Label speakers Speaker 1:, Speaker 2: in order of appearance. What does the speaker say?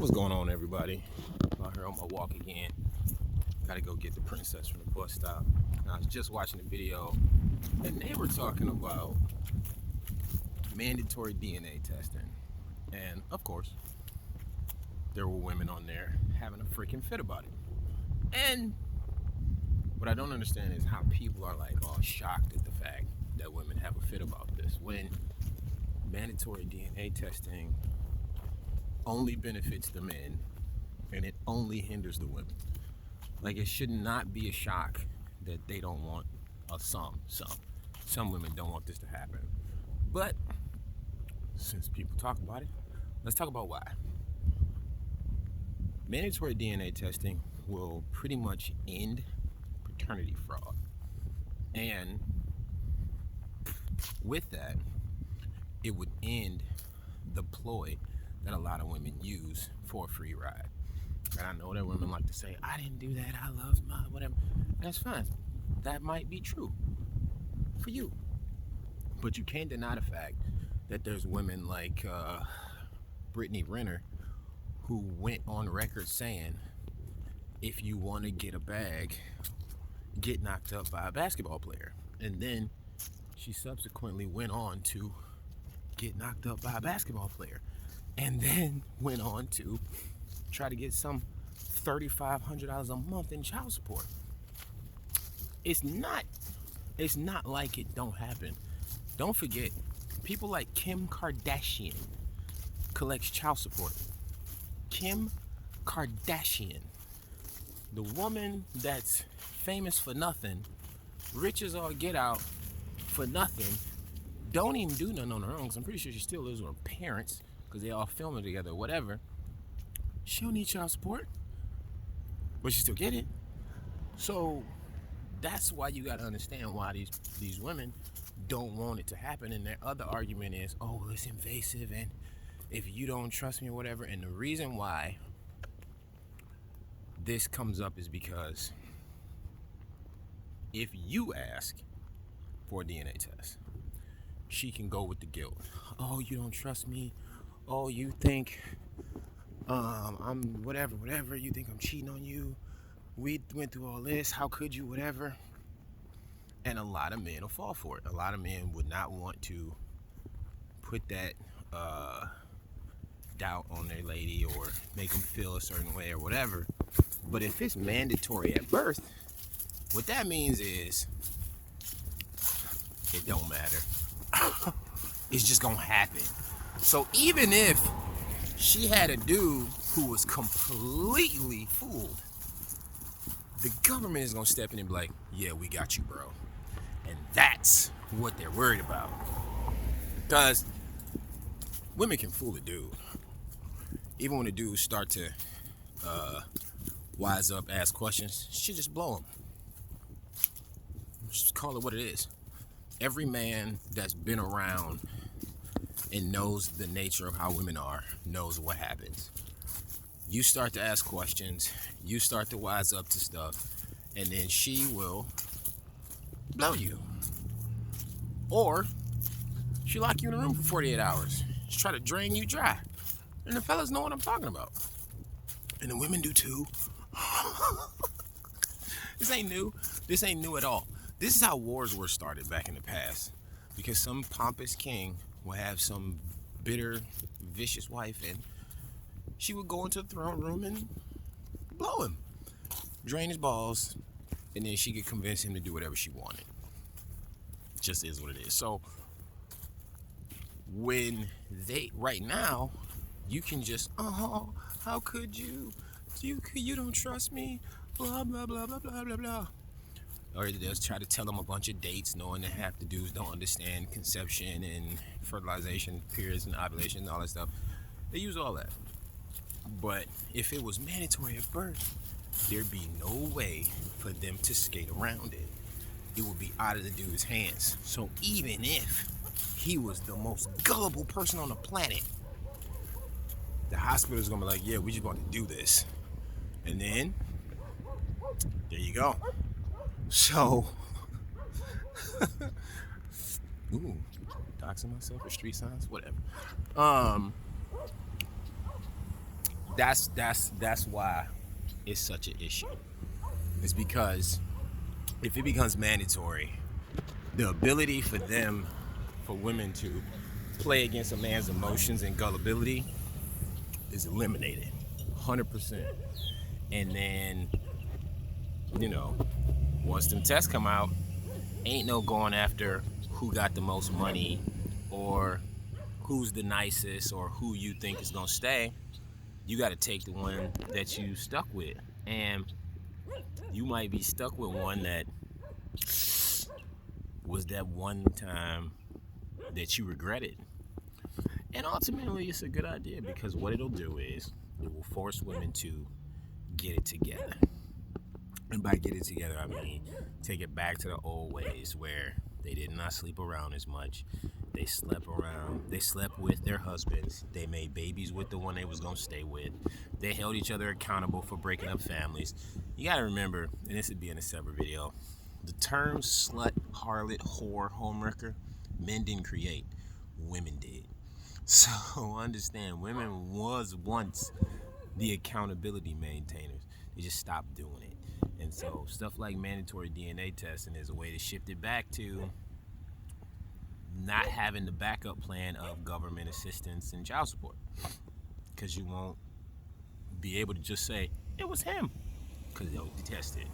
Speaker 1: What's going on, everybody? I'm out here on my walk again. Gotta go get the princess from the bus stop. And I was just watching the video, and they were talking about mandatory DNA testing. And of course, there were women on there having a freaking fit about it. And what I don't understand is how people are like all shocked at the fact that women have a fit about this when mandatory DNA testing only benefits the men and it only hinders the women. Like, it should not be a shock that they don't want some women don't want this to happen. But since people talk about it, let's talk about why. Mandatory DNA testing will pretty much end paternity fraud. And with that, it would end the ploy that a lot of women use for a free ride. And I know that women like to say, I didn't do that, I love my whatever. That's fine. That might be true for you. But you can't deny the fact that there's women like Brittany Renner who went on record saying, if you want to get a bag, get knocked up by a basketball player. And then she subsequently went on to get knocked up by a basketball player. And then went on to try to get some $3,500 a month in child support. It's not like it don't happen. Don't forget, people like Kim Kardashian collects child support. Kim Kardashian, the woman that's famous for nothing, rich as all get out for nothing, don't even do nothing on her own, because I'm pretty sure she still lives with her parents, because they all filming together or whatever. She don't need child support, but she still get it. So that's why you got to understand why these women don't want it to happen. And their other argument is, oh, well, it's invasive, and if you don't trust me or whatever. And the reason why this comes up is because if you ask for a DNA test, she can go with the guilt. Oh, you don't trust me. Oh, you think I'm whatever. You think I'm cheating on you. We went through all this. How could you, whatever. And a lot of men will fall for it. A lot of men would not want to put that doubt on their lady or make them feel a certain way or whatever. But if it's mandatory at birth, what that means is it don't matter. It's just gonna happen. So even if she had a dude who was completely fooled, the government is gonna step in and be like, yeah, we got you, bro. And that's what they're worried about. Because women can fool a dude. Even when the dudes start to wise up, ask questions, she just blow them. Just call it what it is. Every man that's been around and knows the nature of how women are knows what happens. You start to ask questions, you start to wise up to stuff, and then she will blow you. Or she lock you in a room for 48 hours. She try to drain you dry. And the fellas know what I'm talking about. And the women do too. This ain't new. This ain't new at all. This is how wars were started back in the past. Because some pompous king will have some bitter, vicious wife, and she would go into the throne room and blow him, drain his balls, and then she could convince him to do whatever she wanted. It just is what it is. So when right now, you can just, oh, how could you? You don't trust me, blah, blah, blah, blah, blah, blah, blah. Or they'll try to tell them a bunch of dates, knowing that half the dudes don't understand conception and fertilization periods and ovulation and all that stuff. They use all that. But if it was mandatory at birth, there'd be no way for them to skate around it. It would be out of the dude's hands. So even if he was the most gullible person on the planet, the hospital's gonna be like, yeah, we just want to do this. And then, there you go. So, doxing myself for street signs, whatever. That's why it's such an issue. It's because if it becomes mandatory, the ability for women to play against a man's emotions and gullibility is eliminated 100%. And then, you know, once them tests come out, ain't no going after who got the most money or who's the nicest or who you think is gonna stay. You got to take the one that you stuck with, and you might be stuck with one that was that one time that you regretted. And ultimately, it's a good idea because what it'll do is it will force women to get it together. And by get it together, I mean take it back to the old ways where they did not sleep around as much. They slept around. They slept with their husbands. They made babies with the one they was gonna stay with. They held each other accountable for breaking up families. You gotta remember, and this would be in a separate video, the term slut, harlot, whore, homewrecker, men didn't create. Women did. So understand, women was once the accountability maintainers. They just stopped doing it. And so stuff like mandatory DNA testing is a way to shift it back to not having the backup plan of government assistance and child support. Because you won't be able to just say, it was him. Because they'll detest it.